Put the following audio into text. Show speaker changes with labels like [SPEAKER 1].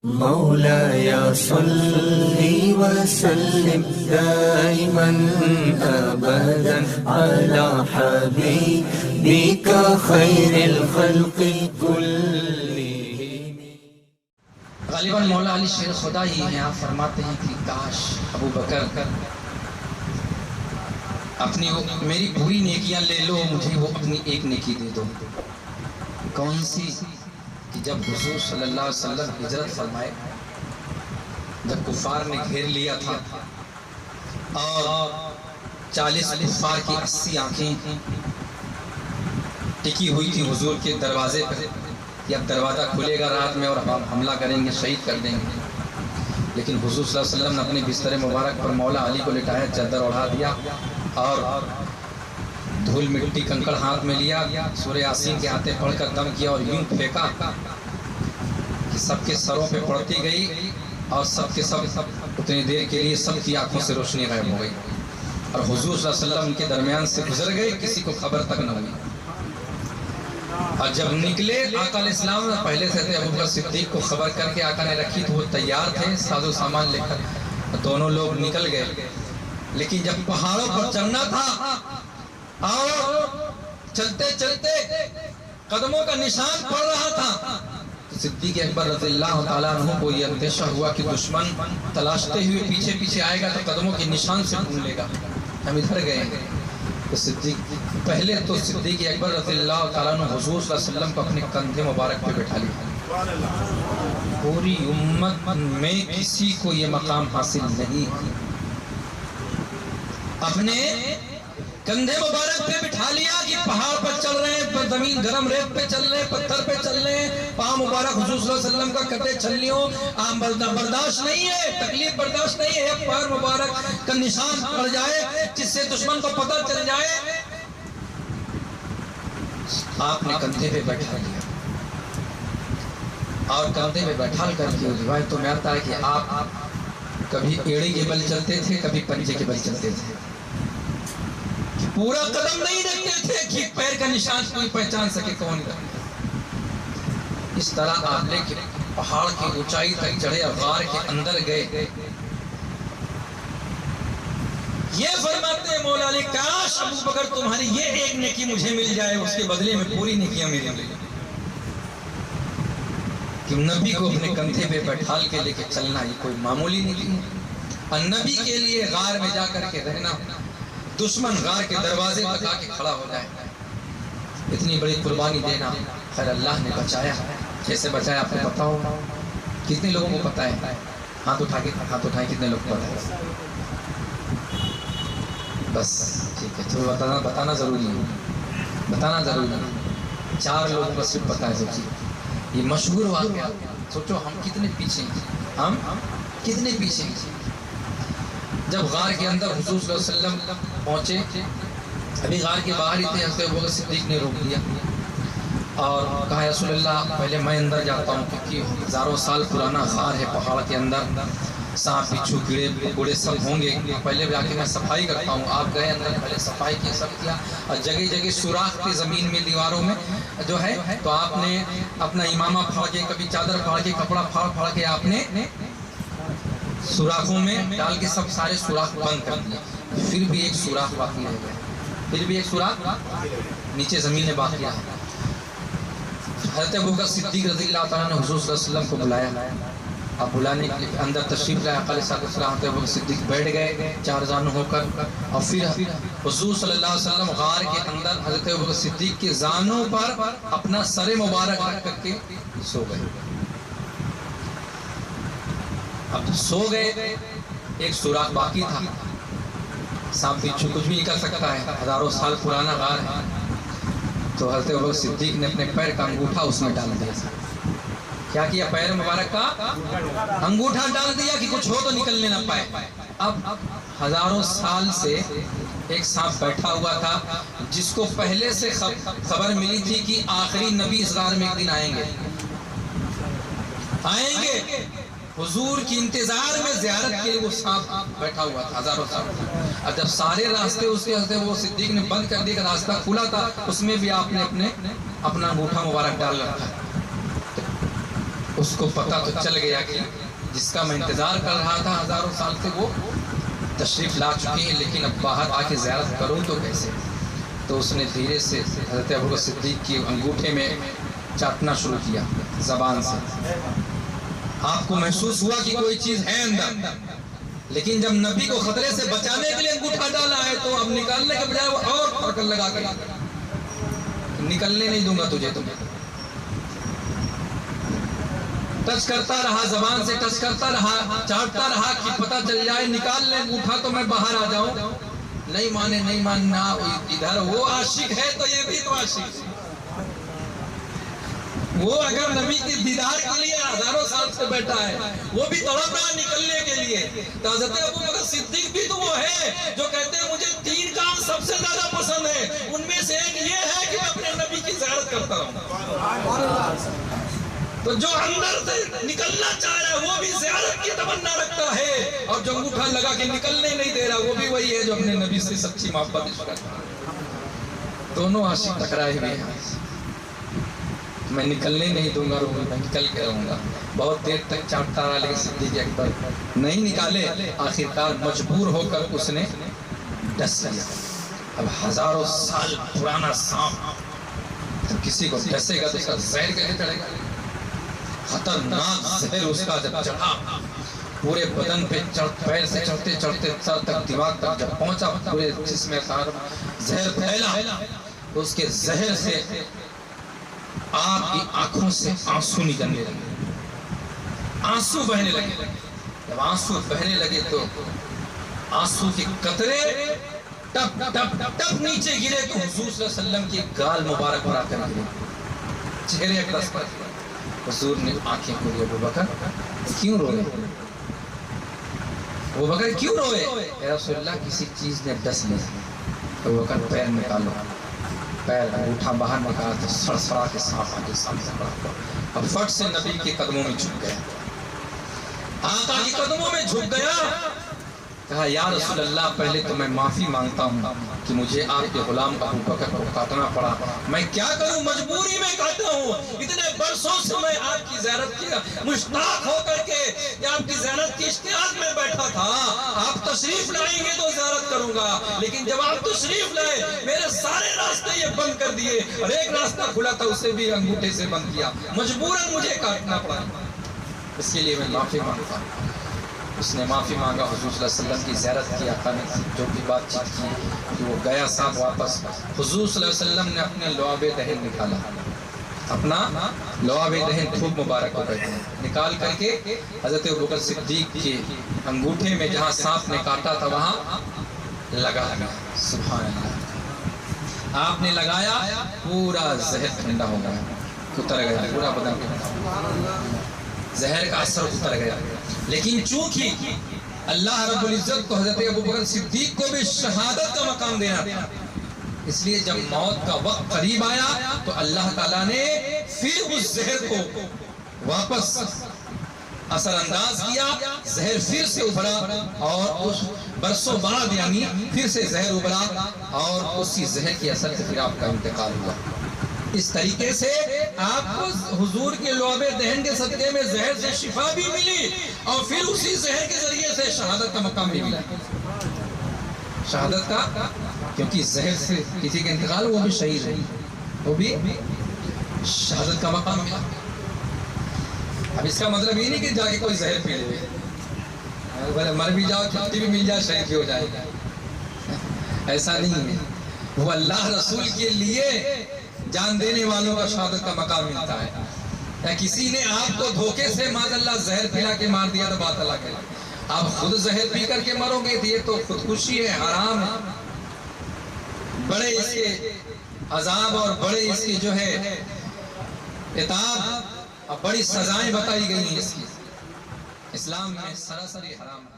[SPEAKER 1] مولاي صل وسلم دائما أبدا على حبيبك خير الخلق كلهم.
[SPEAKER 2] غالباً مولا علی شیر خدا ہی ہیں. آپ فرماتے ہیں کہ کاش ابو بکر اپنی میری پوری نیکیاں لے لو، مجھے وہ اپنی ایک نیکی دے دو. کون سی؟ کہ جب حضور صلی اللہ علیہ وسلم ہجرت فرمائے، جب کفار نے گھیر لیا تھا اور 40 کفار کی 80 آنکھیں ٹکی ہوئی تھی حضور کے دروازے پر کہ اب دروازہ کھلے گا رات میں اور ہم حملہ کریں گے، شہید کر دیں گے. لیکن حضور صلی اللہ علیہ وسلم نے اپنے بستر مبارک پر مولا علی کو لٹایا، چادر اڑا دیا اور دھول مٹی کنکڑ ہاتھ میں لیا، سورہ یاسین کے آتے پڑھ کر دم کیا اور یوں پھینکا کہ سب کے سروں پہ پڑتی گئی اور سب کے سب اتنی دیر کے لیے سب کی آنکھوں سے روشنی غائب ہو گئی اور حضور صلی اللہ علیہ وسلم ان کے درمیان سے گزر گئے، کسی کو خبر تک نہ ہوئی. اور جب نکلے آقا علیہ السلام پہلے سے تھے، ابوبکر صدیق کو خبر کر کے آقا نے رکھی تو وہ تیار تھے ساز و سامان لے کر، دونوں لوگ نکل گئے. لیکن جب پہاڑوں پر چڑھنا تھا اور چلتے چلتے قدموں کا نشان پڑ رہا تھا تو صدیق اکبر رضی اللہ تعالیٰ عنہ کو یہ اندیشہ ہوا کہ دشمن تلاشتے ہوئے پیچھے پیچھے آئے گا تو قدموں کے نشان سے ڈھونڈ لے گا، ہم ادھر گئے. تو صدیق پہلے تو صدیق اکبر رضی اللہ تعالیٰ عنہ حضور صلی اللہ علیہ وسلم کو اپنے کندھے مبارک پہ بٹھا لیا. پوری امت میں کسی کو یہ مقام حاصل نہیں، اپنے کندھے مبارک پہ بٹھا لیا کہ پہاڑ پر چل رہے ہیں، زمین گرم ریت پہ چل رہے ہیں، پتھر پہ چل رہے ہیں، پاؤں مبارک حضور صلی اللہ علیہ وسلم کا کٹے چھلیوں برداشت نہیں ہے، تکلیف برداشت نہیں ہے. ایک پیر مبارک کا نشان پڑ جائے جس سے دشمن کو پتہ چل جائے. آپ نے کندھے پہ بیٹھا لیا اور کندھے پہ بیٹھا کر کے روایتوں میں آتا ہے کہ آپ کبھی ایڑے کے بل چلتے تھے، کبھی پنجے کے بل چلتے تھے، پورا قدم نہیں دیکھتے تھے کہ پیر کا نشان کوئی پہچان سکے کون کا. اس طرح آپ لے کے پہاڑ کی اونچائی تک چڑھے اور غار کے اندر گئے. یہ فرماتے ہیں مولا علی کاش ابو بکر تمہاری یہ ایک نیکی مجھے مل جائے، اس کے بدلے میں پوری نیکیاں میری مل جائیں. کہ نبی کو اپنے کندھے پہ بیٹھال کے لے کے چلنا یہ کوئی معمولی نہیں. اور نبی کے لیے غار میں جا کر کے رہنا، دشمن غار کے دروازے تک آ کے کھڑا ہو جائے، اتنی بڑی قربانی دینا. خیر اللہ نے بچایا. کیسے بچایا آپ کو پتا ہو؟ کتنے لوگوں کو پتا ہے؟ ہاتھ اٹھائیں کتنے لوگ کو پتا ہے؟ بس ٹھیک ہے، تو بتانا ضروری ہے، بتانا ضروری ہے. 4 لوگوں کو صرف پتا ہے سب چیز. یہ مشہور واقعہ، سوچو ہم کتنے پیچھے ہیں، ہم کتنے پیچھے ہیں. جب غار کے اندر حضور صلی اللہ علیہ وسلم پہنچے، ابھی غار کے باہر ہی تھے، حضرت ابوبکر صدیق نے روک دیا اور کہا یا رسول اللہ پہلے میں اندر جاتا ہوں کیونکہ ہزاروں سال پرانا غار ہے، پہاڑ کے اندر سانپ بچھو کیڑے کوڑے سب ہوں گے، پہلے جا کے میں صفائی کرتا ہوں. آپ گئے اندر، پہلے صفائی کی، سب کیا اور جگہ جگہ سوراخ تھے زمین میں دیواروں میں جو ہے، تو آپ نے اپنا امامہ پھاڑ کے، کبھی چادر پھاڑ کے، کپڑا پھاڑ کے آپ نے سوراخوں میں ڈال کے سب سارے سوراخ بند کر دیا. پھر بھی ایک سوراخ باقی رہ گیا، پھر بھی ایک سوراخ نیچے زمین میں باقی رہا. حضرت ابوبکر صدیق رضی اللہ تعالیٰ نے حضور صلی اللہ علیہ وسلم کو بلایا. اب بلانے کے لیے اندر تشریف لائے آقا علیہ السلام. حضرت ابوبکر صدیق بیٹھ گئے 4 زانو ہو کر اور پھر حضور صلی اللہ علیہ وسلم غار کے اندر حضرت ابوبکر صدیق کے زانوں پر اپنا سر مبارک رکھ کر کے سو گئے. اب سو گئے، ایک سوراخ باقی تھا، سانپ بچھو کچھ بھی نکل سکتا ہے، ہزاروں سال پرانا غار ہے. تو حضرت ابوبکر صدیق نے اپنے پیر کا انگوٹھا اس میں ڈال دیا. کیا کیا؟ پیر مبارک کا انگوٹھا ڈال دیا کہ کچھ ہو تو نکلنے نہ پائے. اب ہزاروں سال سے ایک سانپ بیٹھا ہوا تھا جس کو پہلے سے خبر ملی تھی کہ آخری نبی اس غار میں ایک دن آئیں گے. حضور کی انتظار میں زیارت کے لیے وہ سانپ بیٹھا ہوا تھا ہزاروں سال. اور جب سارے راستے اس کے وہ صدیق نے بند کر دیا، راستہ کھلا تھا، اس میں بھی آپ نے اپنا انگوٹھا مبارک ڈال رکھا. اس کو پتہ تو چل گیا کہ جس کا میں انتظار کر رہا تھا ہزاروں سال سے وہ تشریف لا چکے ہیں، لیکن اب باہر آ کے زیارت کروں تو کیسے؟ تو اس نے دھیرے سے حضرت ابوبکر صدیق کی انگوٹھے میں چاٹنا شروع کیا زبان سے۔ آپ کو محسوس ہوا کہ کوئی چیز ہے اندر، لیکن جب نبی کو خطرے سے بچانے کے لیے انگوٹھا ڈالا ہے تو اب نکالنے کے بجائے وہ اور پکڑ لگا کے نکلنے نہیں دوں گا تجھے، تمہیں ٹچ کرتا رہا، زبان سے ٹچ کرتا رہا، چاٹتا رہا کہ پتہ چل جائے، نکال لے انگوٹھا تو میں باہر آ جاؤں۔ نہیں مانے، نہیں ماننا، ادھر وہ عاشق ہے تو یہ بھی تو عاشق ہے۔ وہ اگر نبی کی دیدار کے لیے ہزاروں سال سے بیٹھا ہے، وہ بھی تڑپ رہا نکلنے کے لیے۔ تو حضرت ابوبکر صدیق بھی تو وہ ہے جو کہتے ہیں مجھے 3 کام سب سے زیادہ پسند ہے، ان میں سے ایک یہ ہے کہ میں اپنے نبی کی زیارت کرتا ہوں۔ تو جو اندر سے نکلنا چاہ رہا ہے وہ بھی زیارت کی تمنا رکھتا ہے، اور جو انگوٹھا لگا کے نکلنے نہیں دے رہا وہ بھی وہی ہے جو اپنے نبی سے سچی محبت کرتا ہے۔ دونوں عاشق ٹکرائے ہوئے ہیں۔ میں نکلنے نہیں دوں گا، میں نکل کے رہوں گا۔ بہت دیر تک چاٹتا رہا لیکن صدیق اکبر نہیں نکالے۔ آخرکار مجبور ہو کر اس نے ڈس لیا۔ اب ہزاروں سال پرانا سانپ تو کسی کو ڈسے گا تو اس کا زہر کیسے چڑھے گا؟ خطرناک زہر اس کا جب چڑھا پورے بدن پہ، پیر سے چڑھتے چڑھتے سر تک، دماغ تک جب پہنچا، پورے جسم میں زہر پھیلا۔ اس کے زہر سے آپ کی آنکھوں سے آنسو نکلنے لگے، آنسو بہنے لگے۔ جب آنسو بہنے لگے تو آنسو کے قطرے ٹپ ٹپ ٹپ نیچے گرے تو حضور صلی اللہ علیہ وسلم کی گال مبارک پر آ کر گرے، چہرے اقدس پر۔ حضور نے آنکھیں کھولی، ابوبکر کیوں روئے؟ ابوبکر کیوں روئے؟ اے رسول اللہ کسی چیز نے ڈس لیا۔ ابوبکر پیر نکالو، پیر انگوٹھا باہر نکالا تو سڑسڑا کے سانپ آگے سامنے پڑا۔ اب فٹ سے نبی کے قدموں میں جھک گیا، آقا کے قدموں میں جھک گیا، کہا یا رسول اللہ پہلے تو میں معافی مانگتا ہوں کہ مجھے آپ کے غلام ابوبکر کو کاٹنا پڑا، میں کیا کروں، مجبوری میں کاٹا ہوں۔ اتنے برسوں سے میں آپ کی زیارت کی مشتاق ہو کر کے آپ کی زیارت کی اشتیاق میں بیٹھا تھا، آپ تشریف لائیں گے تو زیارت کروں گا، لیکن جب آپ تشریف لائے میرے سارے راستے یہ بند کر دیے، اور ایک راستہ کھلا تھا اسے بھی انگوٹھے سے بند کیا، مجبوراً مجھے کاٹنا پڑا، اس کے لیے میں معافی مانگتا ہوں۔ اس نے معافی مانگا، حضور صلی اللہ علیہ وسلم کی زیارت کی، آقا نے جو بھی بات چیت کی کہ وہ گیا ساتھ واپس۔ حضور صلی اللہ علیہ وسلم نے اپنے لعاب دہن نکالا، اپنا لعاب دہن خوب مبارک کو کہتے ہیں، نکال کر کے حضرت ابوبکر صدیق کے انگوٹھے میں جہاں سانپ نے کاٹا تھا وہاں لگا دیا۔ سبحان اللہ، آپ نے لگایا، پورا زہر ٹھنڈا ہو گیا، اتر گیا، پورا بدن ٹھنڈا، زہر کا اثر اتر گیا۔ لیکن چونکہ اللہ رب العزت کو حضرت ابوبکر صدیق کو بھی شہادت کا مقام دینا تھا، اس لیے جب موت کا وقت قریب آیا تو اللہ تعالیٰ نے پھر اس زہر کو واپس اثر انداز کیا، زہر پھر سے ابھرا، اور اس برسوں بعد یعنی پھر سے زہر ابھرا، اور اسی زہر کے اثر سے پھر آپ کا انتقال ہوا۔ اس طریقے سے آپ کو حضور کے لعاب دہن کے صدقے میں زہر سے شفا بھی ملی، اور پھر اسی زہر کے ذریعے سے شہادت کا مقام بھی ملا۔ شہادت کا، کیونکہ زہر سے کسی کا انتقال، وہ بھی شہید ہے، وہ بھی شہادت کا مقام ملا۔ اب اس کا مطلب یہ نہیں کہ جا کے کوئی زہر پی لے، مر بھی جاؤ، چھٹی بھی مل جائے، شہید بھی ہو جائے گا، ایسا نہیں ہے۔ وہ اللہ رسول کے لیے جان دینے والوں کا شہادت کا مقام ملتا ہے۔ یا کسی نے آپ کو دھوکے سے معاذ اللہ زہر پلا کے مار دیا تو بات الگ ہے، آپ خود زہر پی کر کے مرو گے تو یہ تو خودکشی ہے، حرام ہے، بڑے اس کے عذاب اور بڑے اس کی جو ہے عتاب اور بڑی سزائیں بتائی گئی ہیں اس کی، اسلام میں سراسر حرام ہے۔